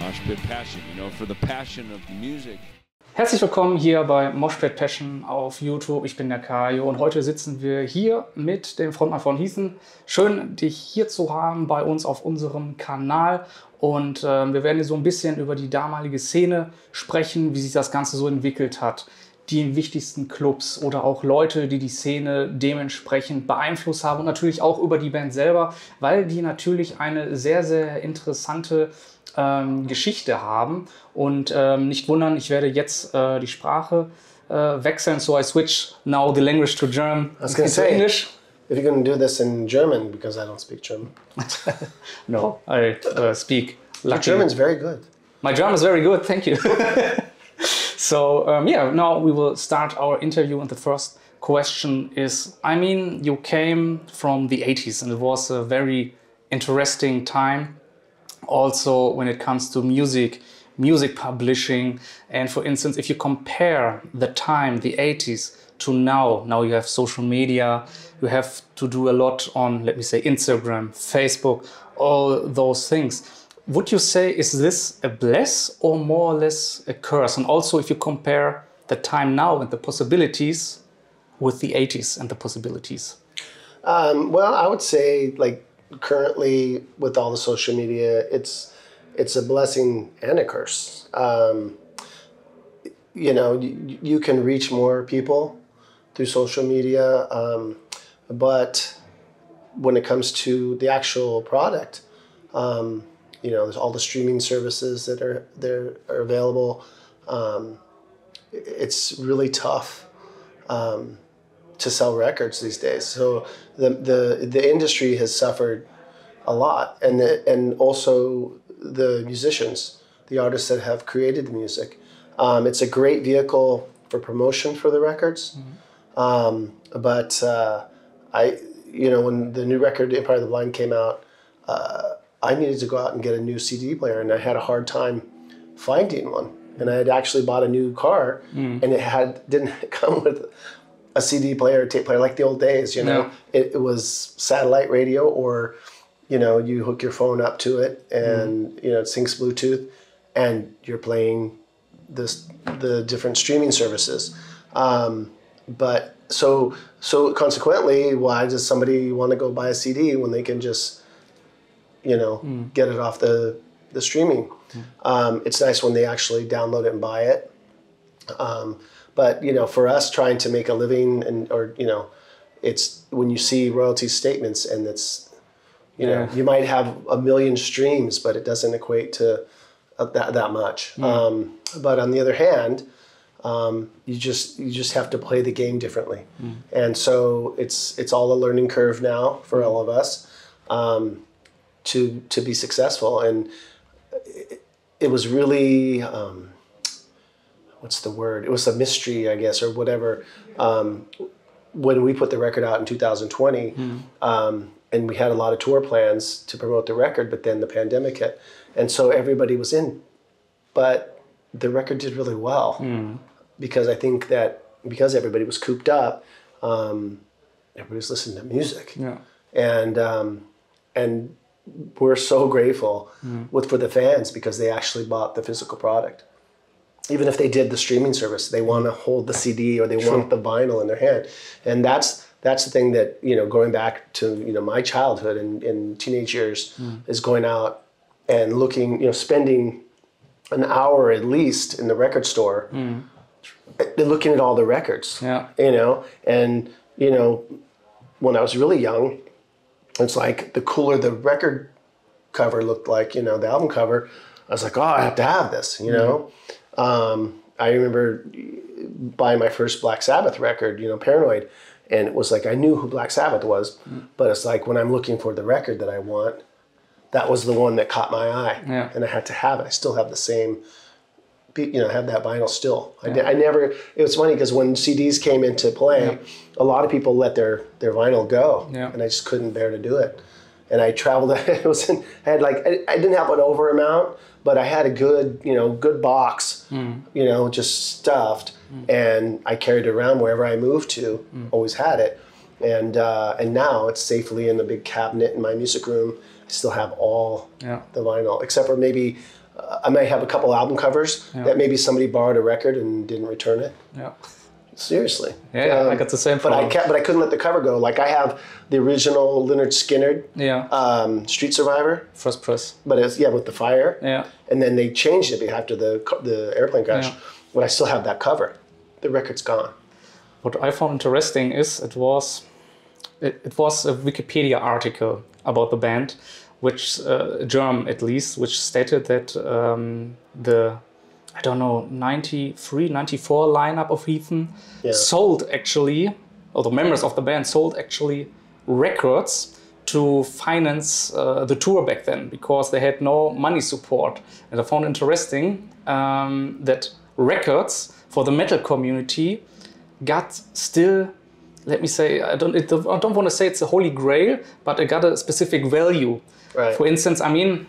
Moshpit passion, you know, for the passion of music. Herzlich willkommen hier bei Moshpit Passion auf YouTube. Ich bin der Kajo und heute sitzen wir hier mit dem Frontmann von HEATHEN. Schön, dich hier zu haben bei uns auf unserem Kanal. Und wir werden hier so ein bisschen über die damalige Szene sprechen, wie sich das Ganze so entwickelt hat. Die wichtigsten Clubs oder auch Leute, die die Szene dementsprechend beeinflusst haben. Und natürlich auch über die Band selber, weil die natürlich eine sehr, sehr interessante Geschichte haben. Und nicht wundern, ich werde jetzt die Sprache wechseln. So I switch now the language to German. I was going to say, English. If you're going to do this in German, because I don't speak German. No, I speak Your luckily. German's very good. My German is very good, thank you. So yeah, now we will start our interview, and the first question is, I mean, you came from the 80s and it was a very interesting time. Also when it comes to music publishing, and for instance, if you compare the time, the 80s, to now you have social media, you have to do a lot on, let me say, Instagram, Facebook, all those things. Would you say, is this a bless or more or less a curse? And also if you compare the time now and the possibilities with the 80s and the possibilities. Well, I would say, like, currently with all the social media, it's a blessing and a curse. You know, you can reach more people through social media, but when it comes to the actual product, you know, there's all the streaming services that are available. It's really tough to sell records these days. So the industry has suffered a lot, and also the musicians, the artists that have created the music. It's a great vehicle for promotion for the records. But you know, when the new record Empire of the Blind came out, I needed to go out and get a new CD player, and I had a hard time finding one. And I had actually bought a new car, and it didn't come with a CD player, tape player like the old days. You know, it was satellite radio, or you know, you hook your phone up to it, and you know, it syncs Bluetooth, and you're playing the different streaming services. But so consequently, why does somebody want to go buy a CD when they can just, you know, get it off the streaming? It's nice when they actually download it and buy it. But you know, for us trying to make a living, or you know, it's when you see royalty statements, and it's, you know, you might have 1 million streams, but it doesn't equate to that much. But on the other hand, you just have to play the game differently, and so it's all a learning curve now for all of us to be successful. And it was really what's the word? It was a mystery, I guess, or whatever. When we put the record out in 2020, and we had a lot of tour plans to promote the record, but then the pandemic hit, and so everybody was in, but the record did really well. Because I think that because everybody was cooped up, everybody was listening to music, and we're so grateful for the fans, because they actually bought the physical product. Even if they did the streaming service, they want to hold the CD, or they want the vinyl in their hand, and that's the thing that, you know, going back to, you know, my childhood and teenage years, is going out and looking, you know, spending an hour at least in the record store. Looking at all the records, you know, and, you know, when I was really young, it's like the cooler the record cover looked like, you know, the album cover, I was like, oh, I have to have this, you know. I remember buying my first Black Sabbath record, you know, Paranoid, and it was like, I knew who Black Sabbath was, but it's like when I'm looking for the record that I want, that was the one that caught my eye, and I had to have it. I still have the same, you know, have that vinyl still. I never, it was funny because when CDs came into play, a lot of people let their vinyl go, and I just couldn't bear to do it. And I traveled, I had like, I didn't have an over amount, but I had a good, you know, good box, you know, just stuffed, and I carried it around wherever I moved to, always had it. And now it's safely in the big cabinet in my music room. I still have all the vinyl, except for maybe I might have a couple album covers that maybe somebody borrowed a record and didn't return it. Yeah. Seriously. Yeah, I got the same problem. But I couldn't let the cover go. Like I have the original Leonard Skinner Street Survivor. First press. But it's, with the fire. Yeah. And then they changed it after the airplane crash. Yeah. But I still have that cover. The record's gone. What I found interesting is it was a Wikipedia article about the band, which German at least, which stated that the 93, 94 lineup of Heathen sold actually, or the members of the band sold actually records to finance the tour back then, because they had no money support. And I found interesting that records for the metal community got still, let me say, I don't want to say it's a holy grail, but it got a specific value. Right. For instance, I mean,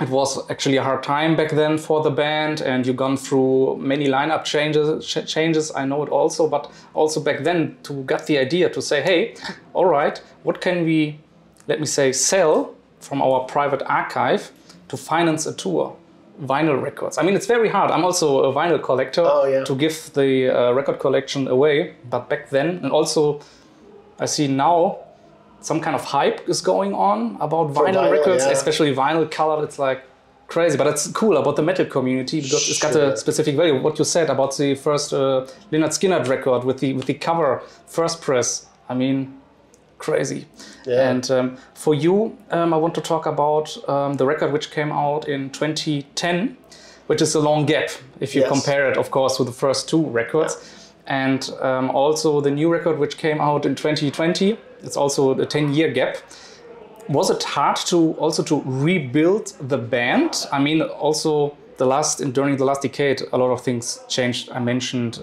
it was actually a hard time back then for the band, and you've gone through many lineup changes. I know it also, but also back then to get the idea to say, hey, all right, what can we, let me say, sell from our private archive to finance a tour? Vinyl records. I mean, it's very hard. I'm also a vinyl collector to give the record collection away. But back then, and also I see now, some kind of hype is going on about vinyl records, especially vinyl colored. It's like crazy, but it's cool about the metal community because it's got a specific value. What you said about the first Leonard Skinner record with the cover, first press. I mean, crazy. Yeah. And for you, I want to talk about the record which came out in 2010, which is a long gap if you compare it, of course, with the first two records. Yeah. And also the new record which came out in 2020. It's also a 10-year gap. Was it hard to rebuild the band? I mean, also during the last decade, a lot of things changed. I mentioned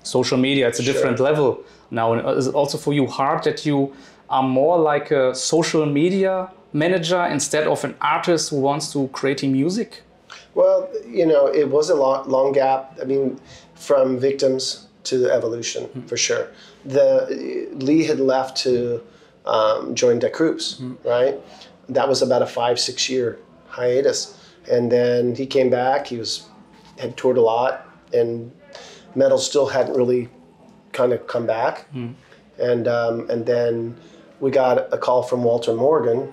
social media. It's a different level now. And is it also for you hard that you are more like a social media manager instead of an artist who wants to create music? Well, it was a long gap. I mean, from Victims to the Evolution, for sure. Lee had left to join Der Krupps, right? That was about a 5-6 year hiatus. And then he came back, had toured a lot, and metal still hadn't really kind of come back. And then we got a call from Walter Morgan,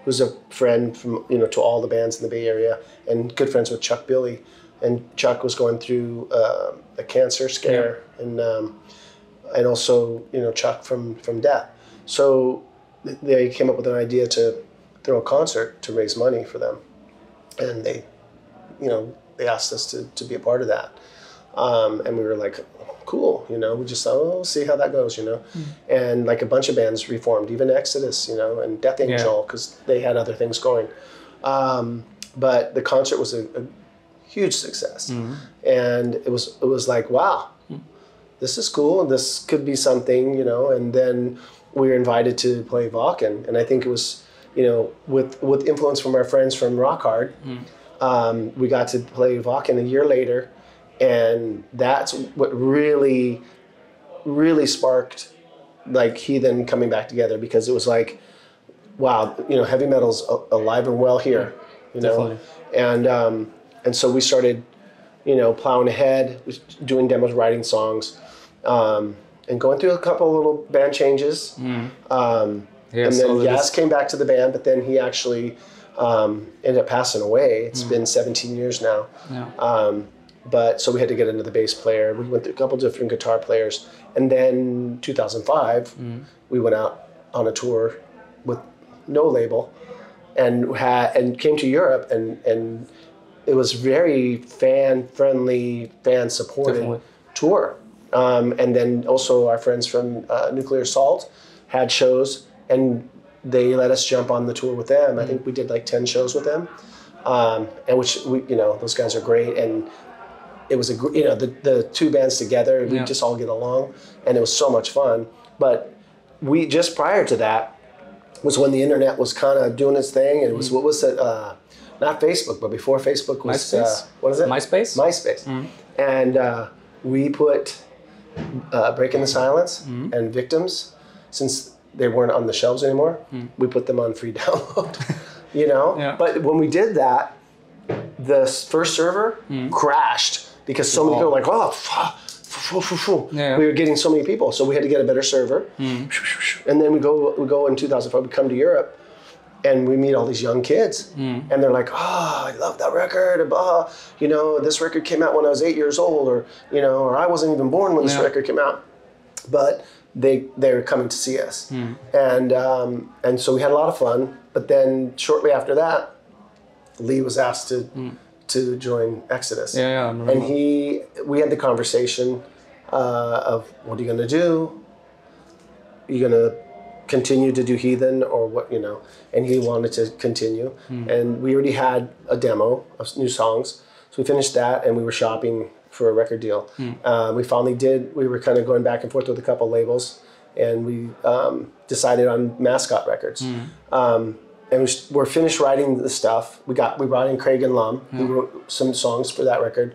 who's a friend from, to all the bands in the Bay Area, and good friends with Chuck Billy. And Chuck was going through a cancer scare, and also Chuck from death. So they came up with an idea to throw a concert to raise money for them, and they asked us to be a part of that, and we were like, cool, we just thought, we'll see how that goes, and like a bunch of bands reformed, even Exodus, and Death Angel, because they had other things going, but the concert was a huge success, and it was like, wow, this is cool, and this could be something, and then we were invited to play Wacken, and I think it was, with influence from our friends from Rock Hard, we got to play Wacken a year later, and that's what really, really sparked like Heathen coming back together, because it was like, wow, heavy metal's alive and well here, Definitely. And so we started, plowing ahead, doing demos, writing songs, and going through a couple of little band changes. And then Yas came back to the band, but then he actually ended up passing away. It's been 17 years now. Yeah. But so we had to get another bass player. We went through a couple different guitar players. And then 2005, we went out on a tour with no label and came to Europe, and it was very fan-friendly, fan-supported tour. And then also our friends from Nuclear Assault had shows, and they let us jump on the tour with them. I think we did like 10 shows with them, and which those guys are great. And it was the two bands together, we just all get along, and it was so much fun. But we just prior to that was when the internet was kind of doing its thing, and it was what was it? Not Facebook, but before Facebook was MySpace. What is it? MySpace. MySpace. And we put Breaking the Silence and Victims, since they weren't on the shelves anymore, we put them on free download. But when we did that, the first server crashed because so many people were like, oh, we were getting so many people, so we had to get a better server. And then we go in 2005. We come to Europe, and we meet all these young kids, and they're like, oh, I love that record. You know, this record came out when I was 8 years old, or you know, or I wasn't even born when this record came out. But they were coming to see us, and so we had a lot of fun. But then shortly after that, Lee was asked to join Exodus. And we had the conversation of, what are you going to do? Are you going to continue to do Heathen, or what, you know? And he wanted to continue. And we already had a demo of new songs. So we finished that, and we were shopping for a record deal. We finally we were kind of going back and forth with a couple labels, and we decided on Mascot Records. And we're finished writing the stuff. We brought in Craig and Lum, who wrote some songs for that record.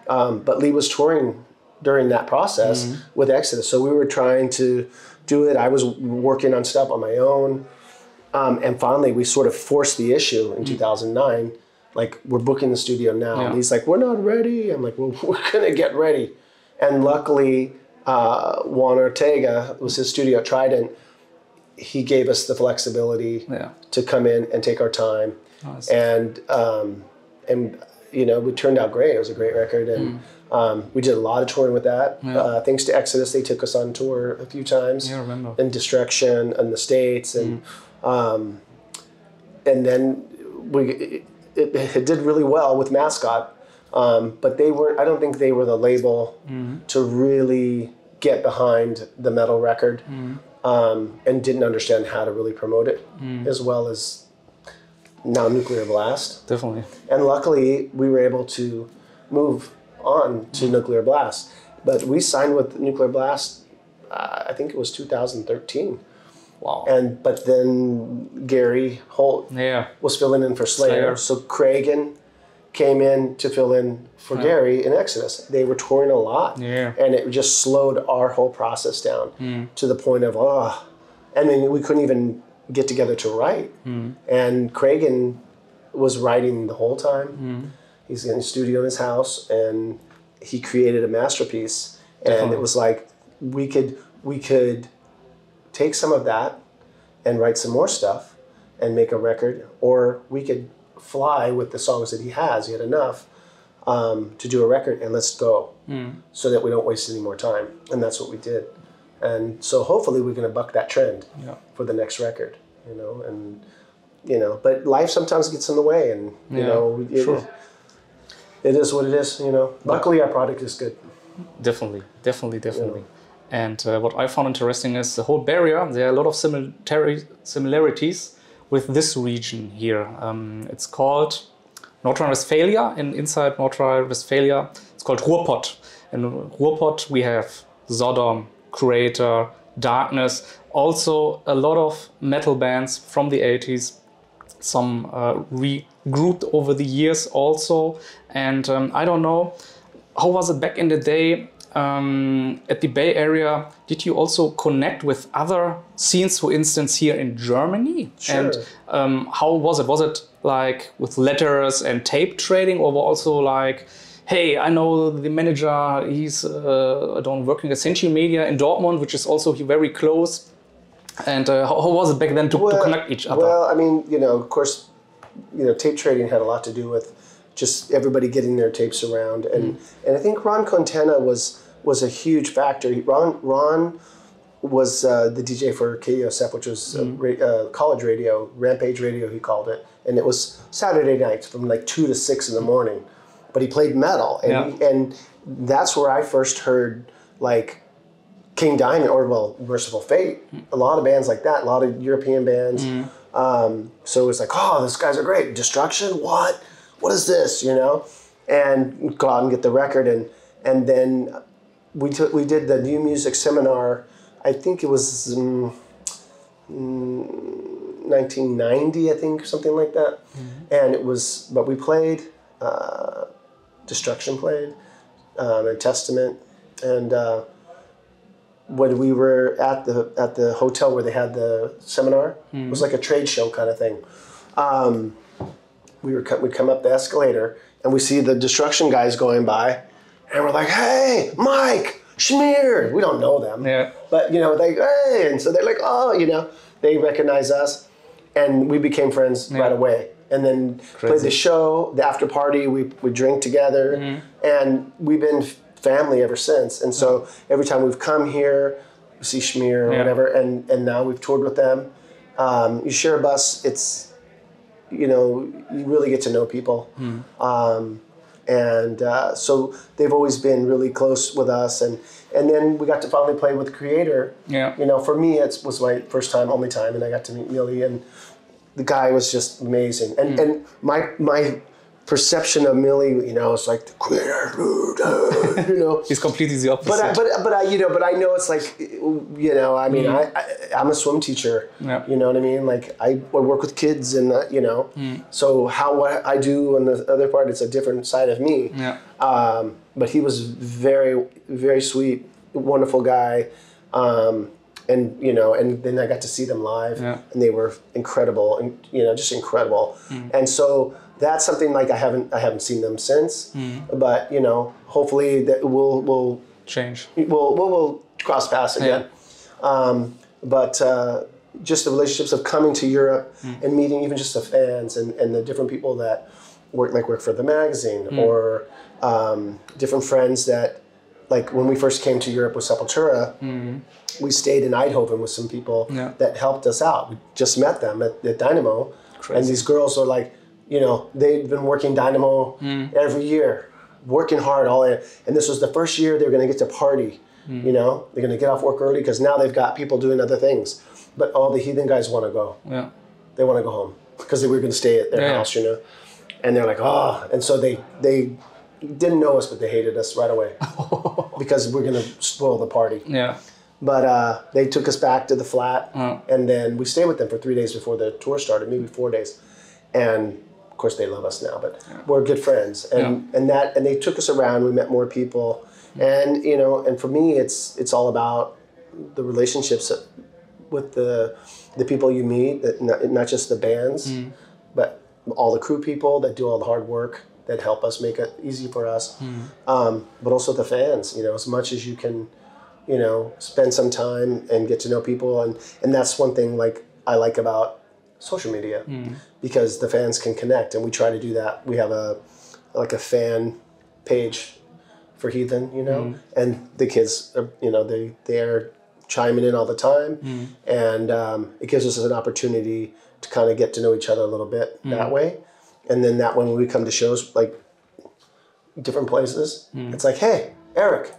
But Lee was touring during that process with Exodus. So we were trying to do it. I was working on stuff on my own. And finally, we sort of forced the issue in 2009. Like, we're booking the studio now. And he's like, we're not ready. I'm like, well, we're going to get ready. And luckily, Juan Ortega was his studio at Trident. He gave us the flexibility to come in and take our time. Nice. And you know, it turned out great. It was a great record. And we did a lot of touring with that. Thanks to Exodus, they took us on tour a few times. I remember. In Destruction in the States. And then it did really well with Mascot. But I don't think they were the label to really get behind the metal record. And didn't understand how to really promote it as well as now Nuclear Blast. Definitely. And luckily, we were able to move on to Nuclear Blast. But we signed with Nuclear Blast, I think it was 2013. Wow. But then Gary Holt was filling in for Slayer. So Cragen came in to fill in for Gary in Exodus. They were touring a lot. And it just slowed our whole process down to the point of, I mean, we couldn't even get together to write. And Cragen was writing the whole time. He's in the studio in his house, and he created a masterpiece. And it was like, we could take some of that and write some more stuff and make a record, or we could fly with the songs that he has. He had enough to do a record, and let's go, so that we don't waste any more time. And that's what we did. And so hopefully we're going to buck that trend for the next record, you know. And you know, but life sometimes gets in the way, and you know, it is what it is, you know. Luckily, our product is good. Definitely. You know. And what I found interesting is the whole Bay Area. There are a lot of similarities with this region here. It's called North Rhine-Westphalia, and inside North Rhine-Westphalia, it's called Ruhrpott. In Ruhrpott, we have Sodom, Creator, Darkness, also a lot of metal bands from the 80s, some regrouped over the years also. And I don't know, how was it back in the day at the Bay Area? Did you also connect with other scenes, for instance, here in Germany? Sure. And how was it? Was it like with letters and tape trading, or also like, hey, I know the manager, he's working at Century Media in Dortmund, which is also very close. And how was it back then to connect each other? Well, I mean, you know, of course, you know, tape trading had a lot to do with just everybody getting their tapes around. And I think Ron Contena was a huge factor. Ron was the DJ for KUSF, which was college radio, Rampage Radio, he called it. And it was Saturday nights from like 2 to 6 in the morning. But he played metal. And that's where I first heard like King Diamond, or Merciful Fate, a lot of bands like that, a lot of European bands. So it was like, oh, these guys are great. Destruction, what? What is this, you know? And go out and get the record. And then we did the New Music Seminar, I think it was 1990, I think, something like that. And it was, but we played, Destruction played, and Testament. And when we were at the hotel where they had the seminar, it was like a trade show kind of thing. we come up the escalator and we see the destruction guys going by, and we're like, hey, Mike, Schmear. We don't know them, but you know, hey, and so they're like, oh, you know, they recognize us, and we became friends right away. And then played the show, the after party, we drink together, and we've been family ever since. And so every time we've come here, we see Schmear or whatever, and now we've toured with them. You share a bus, it's, you know, you really get to know people. So they've always been really close with us. And then we got to finally play with Creator. You know, for me, it was my first time, only time, and I got to meet Millie, and the guy was just amazing. And my perception of Millie, you know, is like the Creator, you know. He's completely the opposite. But I know it's like, you know, I mean, I'm a swim teacher. You know what I mean? Like I work with kids, and you know, so what I do on the other part, it's a different side of me. But he was very, very sweet, wonderful guy. And you know, and then I got to see them live, and they were incredible, and you know, just incredible. And so that's something like I haven't seen them since, but you know, hopefully that we'll change. We'll cross paths again. But just the relationships of coming to Europe and meeting even just the fans and the different people that work for the magazine, or different friends that, like when we first came to Europe with Sepultura. We stayed in Eindhoven with some people that helped us out. We just met them at Dynamo. Crazy. And these girls are like, you know, they've been working Dynamo every year, working hard all in. And this was the first year they were going to get to party. You know, they're going to get off work early because now they've got people doing other things. But all the Heathen guys want to go. They want to go home because they were going to stay at their house, you know. And they're like, oh. And so they didn't know us, but they hated us right away because we're going to spoil the party. But they took us back to the flat, and then we stayed with them for 3 days before the tour started, maybe 4 days. And of course, they love us now, but we're good friends. And they took us around. We met more people, and you know, and for me, it's all about the relationships with the people you meet, that not just the bands, but all the crew people that do all the hard work that help us make it easy for us, but also the fans. You know, as much as you can. You know, spend some time and get to know people, and that's one thing like I like about social media, because the fans can connect, and we try to do that. We have a fan page for Heathen, you know, and the kids are, you know, they're chiming in all the time, and it gives us an opportunity to kind of get to know each other a little bit that way, and then that when we come to shows like different places, it's like, hey, Eric.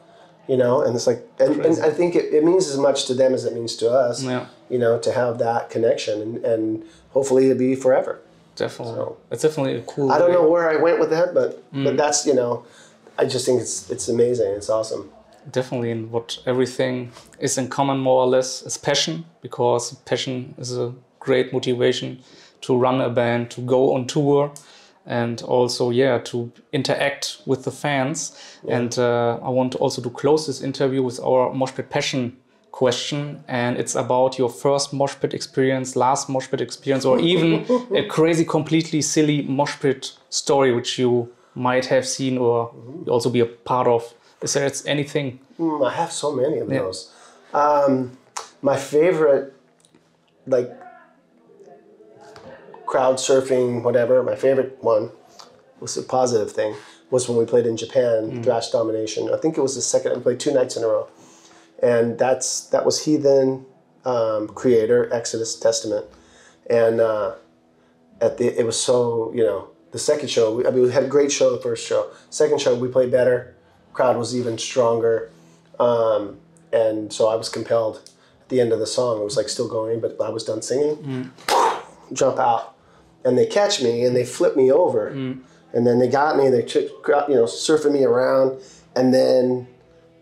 You know, and it's like, and I think it means as much to them as it means to us, you know, to have that connection, and hopefully it'll be forever. Definitely. So, it's definitely a cool I don't know where I went with that, but that's, you know, I just think it's amazing. It's awesome. Definitely, and what everything is in common more or less is passion, because passion is a great motivation to run a band, to go on tour, and also, to interact with the fans. And I want also to close this interview with our Moshpit passion question. And it's about your first Moshpit experience, last Moshpit experience, or even a crazy, completely silly Moshpit story, which you might have seen or also be a part of. Is there anything? I have so many of those. My favorite, like, crowd surfing, whatever, my favorite one was a positive thing, was when we played in Japan, Thrash Domination. I think it was the second, we played 2 nights in a row. And that was Heathen, Creator, Exodus, Testament. And it was so, you know, the second show, we had a great show the first show. Second show, we played better. Crowd was even stronger. And so I was compelled at the end of the song, it was like still going, but I was done singing, jump out. And they catch me and they flip me over. And then they got me, they surfing me around, and then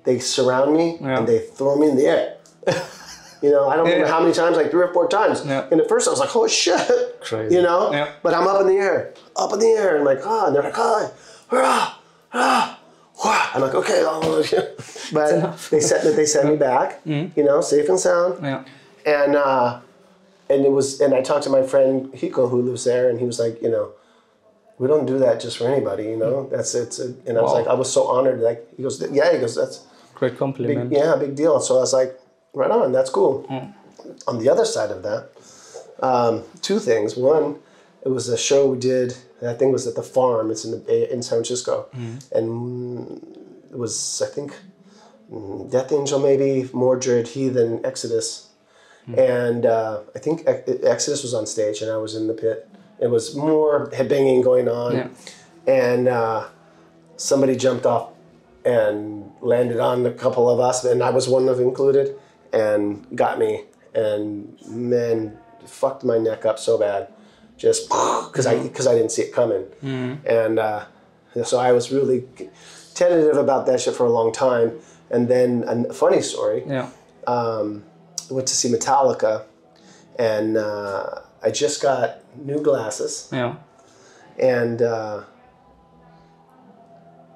they surround me and they throw me in the air. You know, I don't remember how many times, like 3 or 4 times. And at first I was like, oh shit. Crazy. You know? But I'm up in the air. And like, and they're like, I'm like, okay. But they sent me back, you know, safe and sound. And it was, and I talked to my friend Hiko, who lives there, and he was like, you know, we don't do that just for anybody, you know. And I was like, I was so honored. Like he goes, that's great compliment. big deal. So I was like, right on, that's cool. On the other side of that, two things. One, it was a show we did. I think it was at the Farm. It's in San Francisco, and it was, I think, Death Angel, maybe Mordred, Heathen, Exodus, and I think Exodus was on stage, and I was in the pit. It was more headbanging going on, and somebody jumped off and landed on a couple of us, and I was one of included, and got me, and man, fucked my neck up so bad. Just because I didn't see it coming, and so I was really tentative about that shit for a long time. And then a funny story. Went to see Metallica, and I just got new glasses. And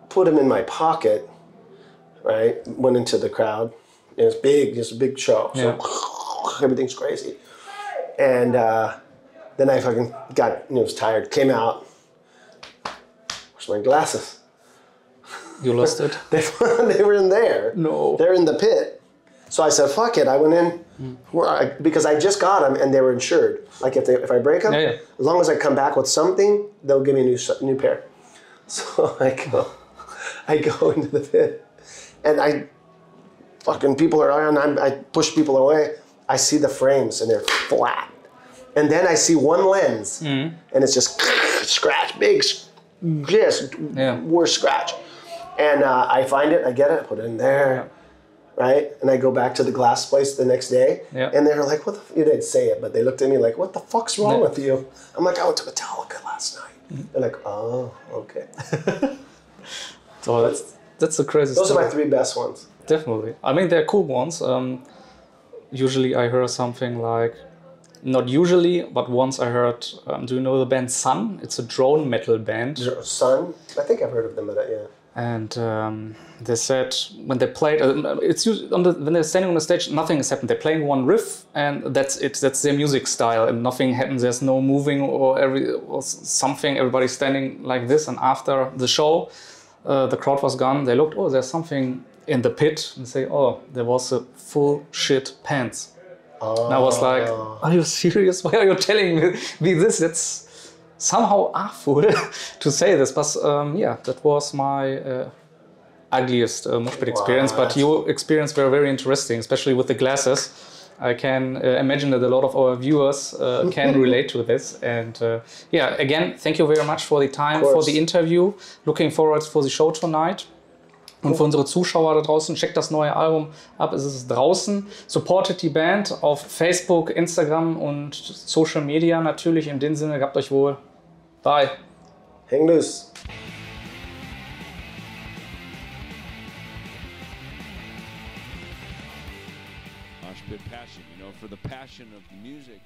put them in my pocket. Right, went into the crowd. It was big, just a big show. So everything's crazy, and. Then I fucking was tired, came out. Where's my glasses? You lost it? They were in there. No. They're in the pit. So I said, fuck it. I went in because I just got them and they were insured. Like if I break them, as long as I come back with something, they'll give me a new pair. So I go into the pit, and people are on. I push people away. I see the frames and they're flat. And then I see one lens, and it's just scratch, worse scratch. And I find it, I get it, I put it in there, right? And I go back to the glass place the next day, and they're like, "What the?" They'd say it, but they looked at me like, "What the fuck's wrong with you?" I'm like, "I went to Metallica last night." They're like, "Oh, okay." So that's the craziest. Those are my three best ones. Definitely. I mean, they're cool ones. Usually I hear something like. Not usually, but once I heard, do you know the band Sun? It's a drone metal band. Sun? I think I've heard of them, but yeah. And they said when they played, it's usually when they're standing on the stage, nothing has happened. They're playing one riff, and that's it. That's their music style, and nothing happens. There's no moving or something. Everybody's standing like this. And after the show, the crowd was gone. They looked, oh, there's something in the pit, and say, oh, there was a full shit pants. And I was like, are you serious? Why are you telling me this? That's somehow awful to say this. But that was my ugliest Moshpit experience. But your experience were very interesting, especially with the glasses. I can imagine that a lot of our viewers can relate to this. And again, thank you very much for the time, for the interview. Looking forward for the show tonight. Und für unsere Zuschauer da draußen, checkt das neue Album ab, es ist draußen. Supportet die Band auf Facebook, Instagram und Social Media natürlich. In dem Sinne, gehabt euch wohl. Bye. Hang loose. Moshpit passion, for the passion of music.